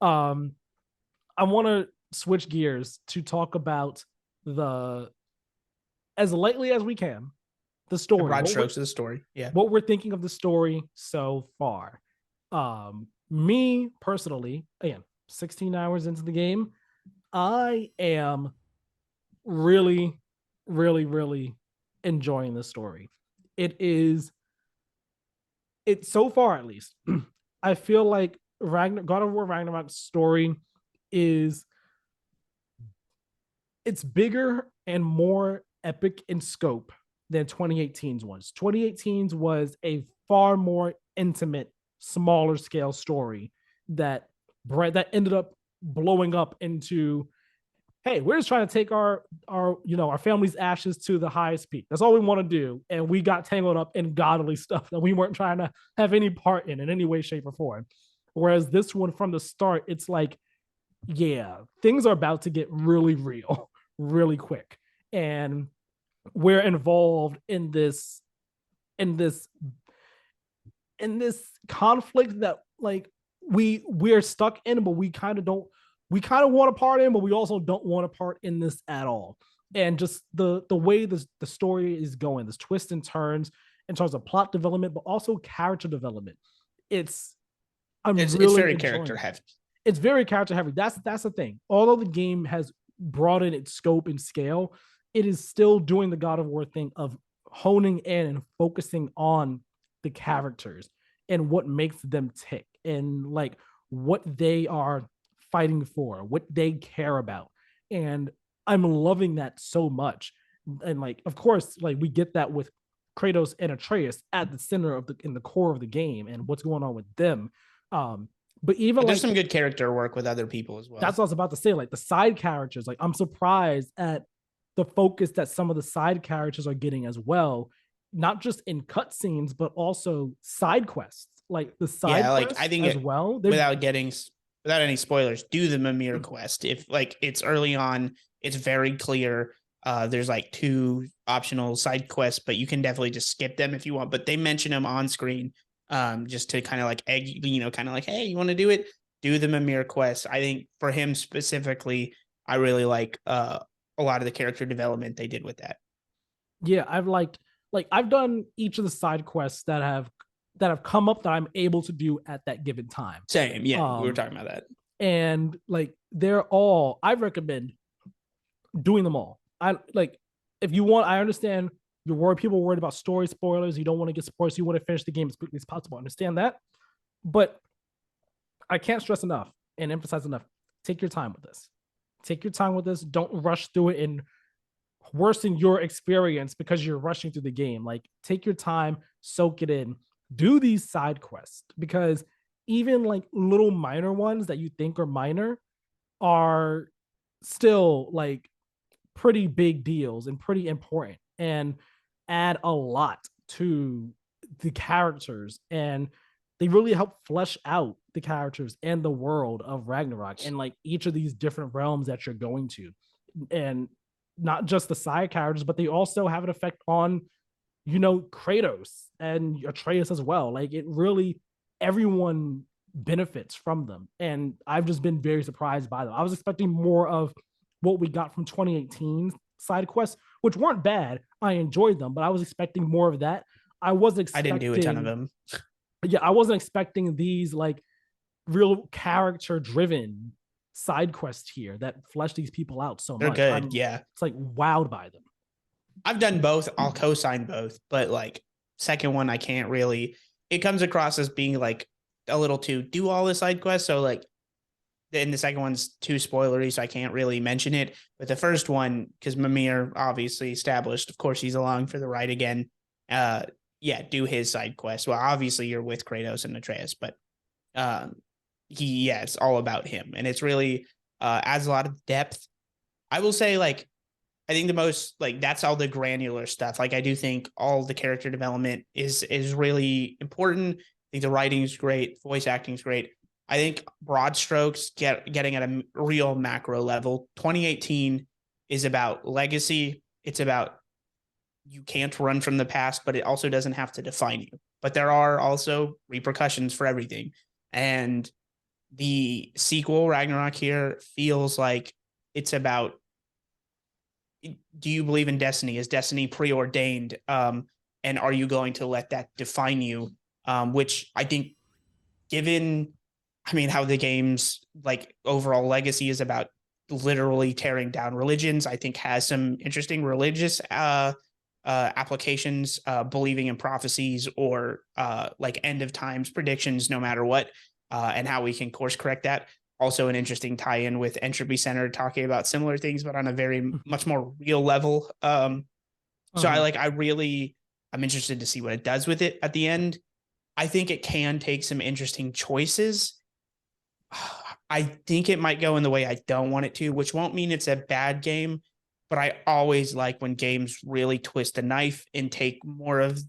Um, I want to switch gears to talk about the as lightly as we can the The story. broad strokes of the story. Yeah. What we're thinking of the story so far. Me personally, again, 16 hours into the game, I am really, really enjoying the story. It is, it's so far at least. I feel like God of War Ragnarok's story is it's bigger and more epic in scope than 2018's was. 2018's was a far more intimate, smaller scale story that that ended up blowing up into, hey, we're just trying to take our family's ashes to the highest peak. That's all we want to do, and we got tangled up in godly stuff that we weren't trying to have any part in any way, shape, or form. Whereas this one, from the start, it's like, yeah, things are about to get really real, really quick, and we're involved in this in this conflict that like we're stuck in, but we kind of want a part in, but we also don't want a part in this at all. And just the way the story is going, this twists and turns in terms of plot development, but also character development. It's I'm It's really very character enjoying it. heavy. It's very character heavy. That's the thing. Although the game has broadened its scope and scale, it is still doing the God of War thing of honing in and focusing on the characters and what makes them tick and like what they are fighting for, what they care about. And I'm loving that so much. And like, of course, like we get that with Kratos and Atreus at the center of the in the core of the game and what's going on with them. Um, but even But there's like some good character work with other people as that's well. what I was about to say. Like the side characters, like I'm surprised at the focus that some of the side characters are getting as well, not just in cutscenes, but also side quests. Like the side Yeah, like I quests think as it well. They're without getting without any spoilers, do the Mimir quest. If like it's early on, it's very clear. There's like two optional side quests, but you can definitely just skip them if you want. But they mention them on screen, just to kind of like egg, kind of like, hey, you want to do it? Do the Mimir quest. I think for him specifically, I really like a lot of the character development they did with that. yeah, I've done each of the side quests that have come up that I'm able to do at that given time. Same, yeah, we were Um talking about that. and like they're all I recommend doing them all. I like if you want, I understand you're worried, people are worried about story spoilers, you don't want to get spoilers, you want to finish the game as quickly as possible. I understand that. But I can't stress enough and emphasize enough. Take your time with this. Take your time with this. Don't rush through it and worsen your experience because you're rushing through the game. Like, take your time, soak it in, do these side quests because even like little minor ones that you think are minor are still like pretty big deals and pretty important and add a lot to the characters, and they really help flesh out the characters and the world of Ragnarok and like each of these different realms that you're going to. And not just the side characters, but they also have an effect on, Kratos and Atreus as well. Like it really, everyone benefits from them. And I've just been very surprised by them. I was expecting more of what we got from 2018 side quests, which weren't bad. I enjoyed them, but I was expecting more of that. I wasn't I didn't do a ton of expecting, them. yeah, I wasn't expecting these like real character driven side quests here that flesh these people out so They're much. good, I'm yeah. it's like wowed by them. I've done both. I'll co-sign both, but like second one, I can't really. It comes across as being like a little too do all the side quests. So like, then the second one's too spoilery, so I can't really mention it. But the first one, because Mimir obviously established, of course he's along for the ride again. Uh, yeah, do his side quest. Well, obviously you're with Kratos and Atreus, but um, it's all about him, and it's really adds a lot of depth. I will say, like, I think the most like that's all the granular stuff. Like I do think all the character development is really important. I think the writing is great, voice acting is great. I think broad strokes getting at a real macro level. 2018 is about legacy. It's about you can't run from the past, but it also doesn't have to define you. But there are also repercussions for everything. And the sequel Ragnarok here feels like it's about, do you believe in destiny? Is destiny preordained? And are you going to let that define you? Which I think, given, I mean, how the game's like overall legacy is about literally tearing down religions, I think has some interesting religious applications, believing in prophecies or like end of times predictions, no matter what, and how we can course correct that. Also, an interesting tie-in with Entropy Center talking about similar things, but on a very much more real level. So I'm interested to see what it does with it at the end. I think it can take some interesting choices. I think it might go in the way I don't want it to, which won't mean it's a bad game, but I always like when games really twist the knife and take more of,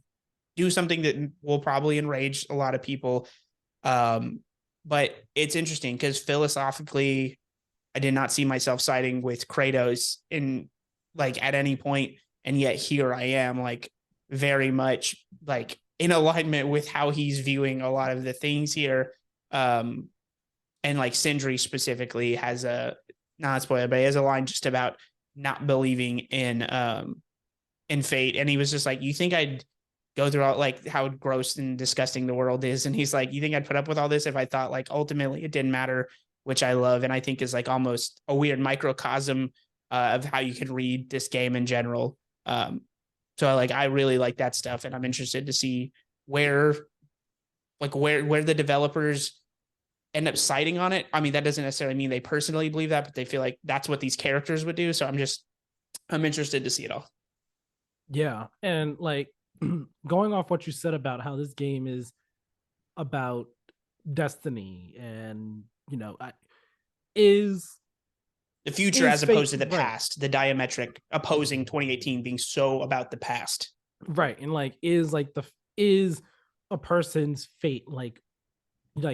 do something that will probably enrage a lot of people. But it's interesting because philosophically, I did not see myself siding with Kratos in like at any point, and yet here I am, like very much like in alignment with how he's viewing a lot of the things here. And like Sindri specifically has a, not spoiler, but he has a line just about not believing in fate, and he was just like, "You think I'd go through all like how gross and disgusting the world is?" And he's like, "You think I'd put up with all this if I thought like ultimately it didn't matter?" Which I love, and I think is like almost a weird microcosm of how you can read this game in general. So I really like that stuff, and I'm interested to see where where the developers end up siding on it. I mean, that doesn't necessarily mean they personally believe that, but they feel like that's what these characters would do. So I'm interested to see it all. Yeah. And like going off what you said about how this game is about destiny and, is The future is as fate opposed to the right? past, the diametric opposing 2018 being so about the past. Right. And like is a person's fate like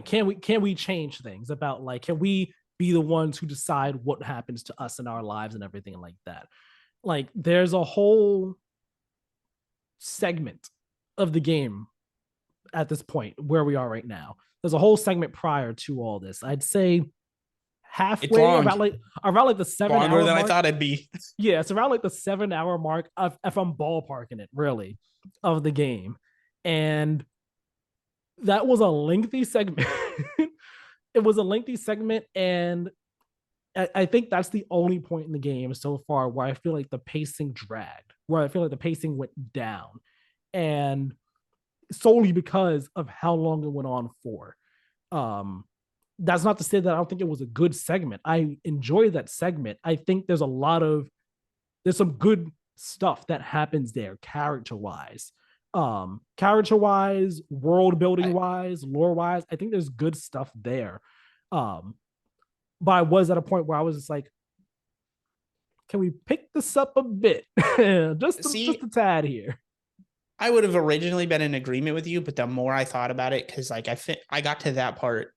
can we change things about like can we be the ones who decide what happens to us in our lives and everything like that? Like there's a whole segment of the game at this point where we are right now. There's a whole segment prior to all this. I'd say It's halfway long, around like the seven longer hour than I mark. thought it'd be. Yeah, it's around like the 7 hour mark of if I'm ballparking it really of the game. And that was a lengthy segment. It was a lengthy segment, and I think that's the only point in the game so far where I feel like the pacing dragged, where I feel like the pacing went down, and solely because of how long it went on for. Um, that's not to say that I don't think it was a good segment. I enjoy that segment. I think there's some good stuff that happens there character wise. Character wise, world building I, wise, lore wise, I think there's good stuff there. Um, but I was at a point where I was just like, can we pick this up a bit? Just See, a tad here. I would have originally been in agreement with you, but the more I thought about it, because like I got to that part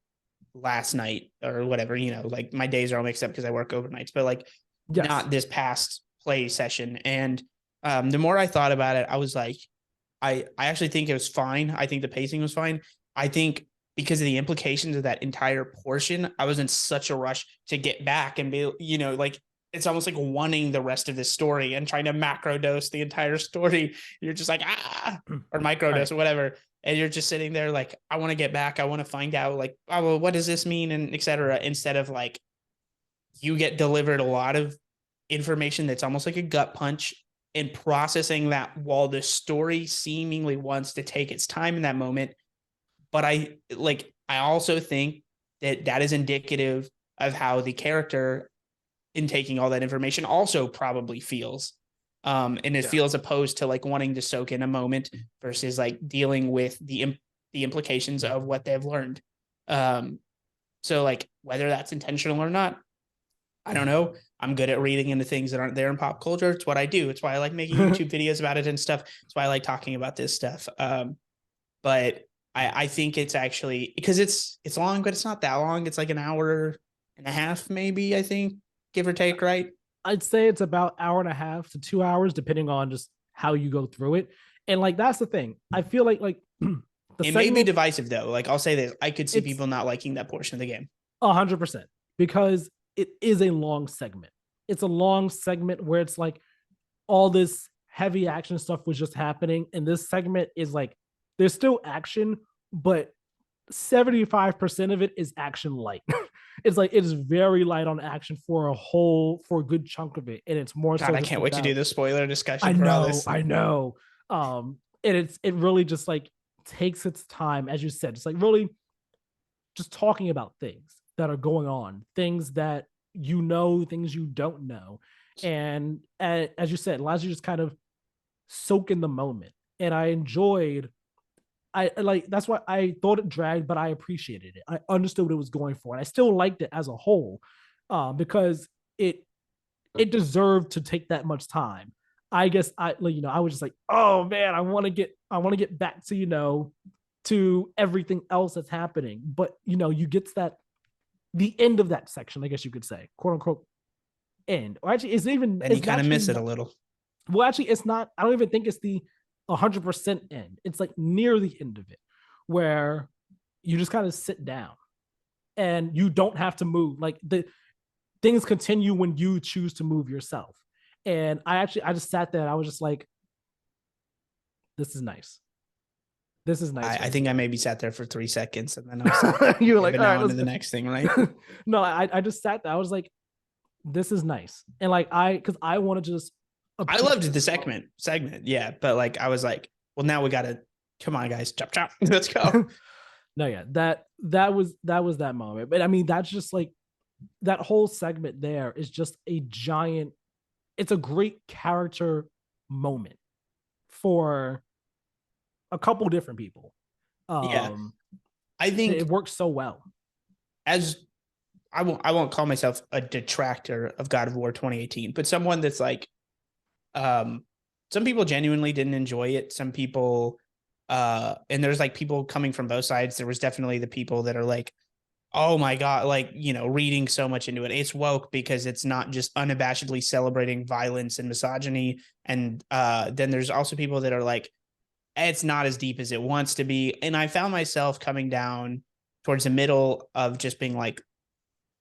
last night or whatever, like my days are all mixed up because I work overnights, but like Yes. not this past play session. And the more I thought about it, I was like, I actually think it was fine. I think the pacing was fine. I think because of the implications of that entire portion, I was in such a rush to get back and be, like it's almost like wanting the rest of this story and trying to macro dose the entire story. You're just like, or micro Right. dose or whatever. And you're just sitting there like, I want to get back. I want to find out like, oh, well, what does this mean? And et cetera. Instead of like, you get delivered a lot of information that's almost like a gut punch, and processing that while the story seemingly wants to take its time in that moment. But I also think that that is indicative of how the character in taking all that information also probably feels. And it Yeah. feels opposed to like wanting to soak in a moment versus like dealing with the implications of what they've learned. So like whether that's intentional or not, I don't know. I'm good at reading into things that aren't there in pop culture. It's what I do. It's why I like making YouTube videos about it and stuff. It's why I like talking about this stuff. But I think it's actually because it's long, but it's not that long. It's like an hour and a half, maybe, I think, give or take, right? I'd say it's about hour and a half to 2 hours, depending on just how you go through it. And like that's the thing. I feel like the It may be segment divisive though. Like I'll say this. I could see it's people not liking that portion of the game. 100%, because it is a long segment. It's a long segment where it's like all this heavy action stuff was just happening, and this segment is like there's still action, but 75% of it is action light. It's like it's very light on action for a good chunk of it, and it's more God, so I just can't wait to about do the spoiler I discussion for all know, this. I know. And it really just like takes its time, as you said, it's like really just talking about things that are going on, things that you know, things you don't know. And as you said, it allows you to just kind of soak in the moment. And I enjoyed, I like, that's why I thought it dragged, but I appreciated it. I understood what it was going for. And I still liked it as a whole, because it, it deserved to take that much time. I guess I, like, I was just like, oh man, I want to get back to, to everything else that's happening. But, you get to that, the end of that section, I guess you could say, quote unquote, end. Or actually, Then you it's kind of miss actually, it a little. well, actually, it's not, I don't even think it's the 100% end. It's like near the end of it where you just kind of sit down and you don't have to move. Like the things continue when you choose to move yourself. And I just sat there and I was just like, this is nice. This is nice I right think I here. maybe sat there for 3 seconds and then I was like, You were like, moving all right, on let's to the go. next thing, right? No, I just sat there. I was like, this is nice. And like because I wanted to just I appreciate loved the segment, yeah. But like I was like, well, now we gotta come on, guys, chop chop, let's go. no, yeah, that was that moment. But I mean, that's just like that whole segment there is just a giant, it's a great character moment for a couple different people. Yeah, Um, I it think works so well. as I won't call myself a detractor of God of War 2018, but someone that's like, um, some people genuinely didn't enjoy it. Some people, and there's like people coming from both sides. There was definitely the people that are like, oh my God, like, reading so much into it. It's woke because it's not just unabashedly celebrating violence and misogyny. And then there's also people that are like, it's not as deep as it wants to be. And I found myself coming down towards the middle of just being like,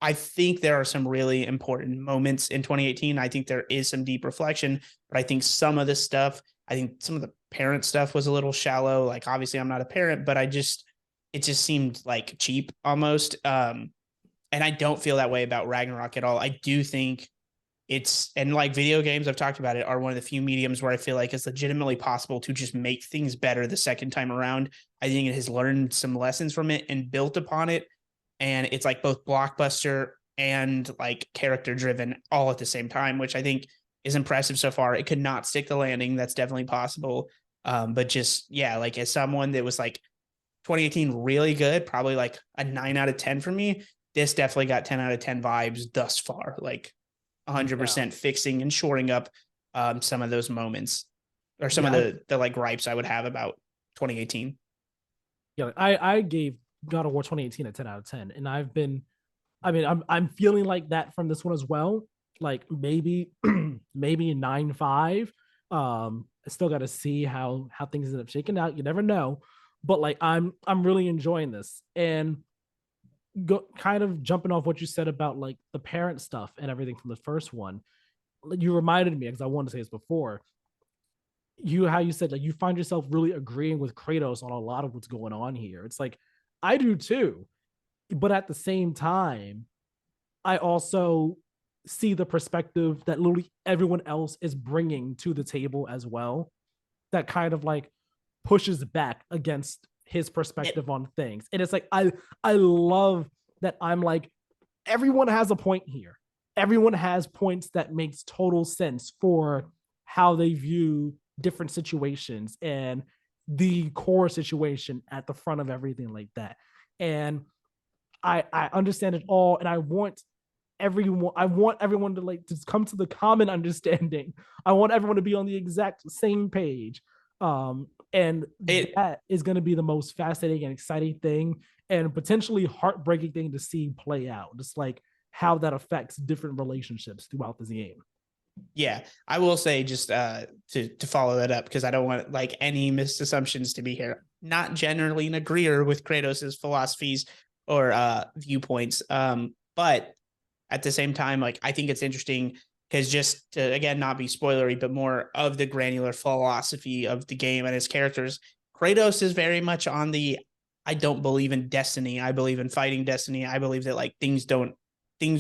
I think there are some really important moments in 2018. I think there is some deep reflection, but I think some of this stuff, I think some of the parent stuff was a little shallow. Like, obviously, I'm not a parent, but it just seemed like cheap almost. And I don't feel that way about Ragnarok at all. I do think and like video games, I've talked about it, are one of the few mediums where I feel like it's legitimately possible to just make things better the second time around. I think it has learned some lessons from it and built upon it. And it's like both blockbuster and like character driven all at the same time, which I think is impressive so far. It could not stick the landing. That's definitely possible. But just, yeah, like as someone that was like 2018 really good, probably like a 9 out of 10 for me, this definitely got 10 out of 10 vibes thus far. Like, Yeah, 100% fixing and shoring up some of those moments or some of yeah, the like gripes I would have about 2018. yeah. I gave God of War 2018 a 10 out of 10, and I mean, I'm feeling like that from this one as well. Like maybe maybe 9.5. I still got to see how things end up shaking out. You never know, but like I'm really enjoying this. And kind of jumping off what you said about like the parent stuff and everything from the first one, you reminded me, because I wanted to say this before, how you said like you find yourself really agreeing with Kratos on a lot of what's going on here. It's like I do too, but at the same time, I also see the perspective that literally everyone else is bringing to the table as well, that kind of like pushes back against his It, perspective on things. And it's like I love that I'm like, everyone has a point here. Everyone has points that makes total sense for how they view different situations and the core situation at the front of everything like that. And I understand it all, and I want everyone to like just come to the common understanding. I want everyone to be on the exact same page. And it that is going to be the most fascinating and exciting thing, and potentially heartbreaking thing to see play out, just like how that affects different relationships throughout this game. yeah, I will say just to follow that up, because I don't want like any misassumptions to be here. Not generally an agreeer with Kratos's philosophies or viewpoints. But at the same time, like I think it's interesting because just to again not be spoilery, but more of the granular philosophy of the game and its characters. Kratos is very much on the I don't believe in destiny. I believe in fighting destiny. I believe that like things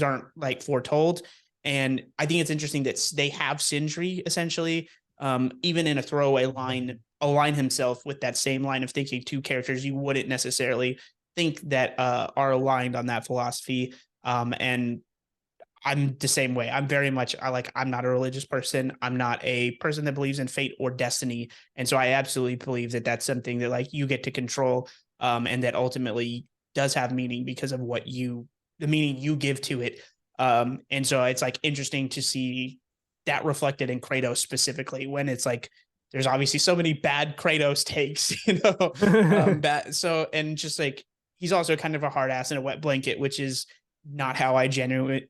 aren't like foretold. And I think it's interesting that they have Sindri essentially, even in a throwaway line, align himself with that same line of thinking. Two characters you wouldn't necessarily think that are aligned on that philosophy. And I'm the same way. I'm very much I'm not a religious person. I'm not a person that believes in fate or destiny. And so I absolutely believe that that's something that like you get to control, and that ultimately does have meaning because of the meaning you give to it. And so it's like interesting to see that reflected in Kratos specifically when it's like there's obviously so many bad Kratos takes, and just like he's also kind of a hard ass in a wet blanket, which is not how I generally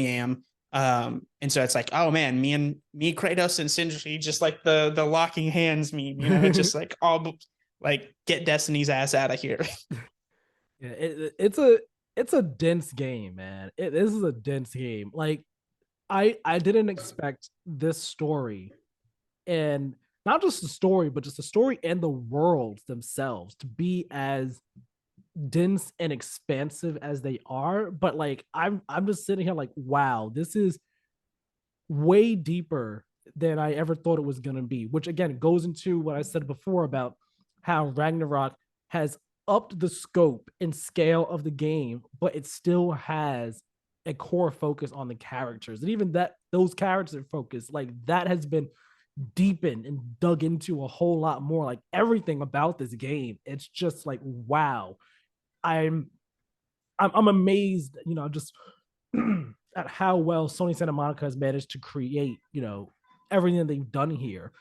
am. And so it's like, oh man, me, Kratos and Sindri, just like the locking hands meme, it's just like all like get Destiny's ass out of here. Yeah, it's a dense game, man. This is a dense game. Like I didn't expect this story, and not just the story, but just the story and the worlds themselves to be as dense and expansive as they are. But like I'm just sitting here like, wow, this is way deeper than I ever thought it was gonna be. Which again goes into what I said before about how Ragnarok has upped the scope and scale of the game, but it still has a core focus on the characters. And even that those characters focus, like that has been deepened and dug into a whole lot more. Like everything about this game, it's just like wow. I'm I'm amazed, just at how well Sony Santa Monica has managed to create, everything that they've done here.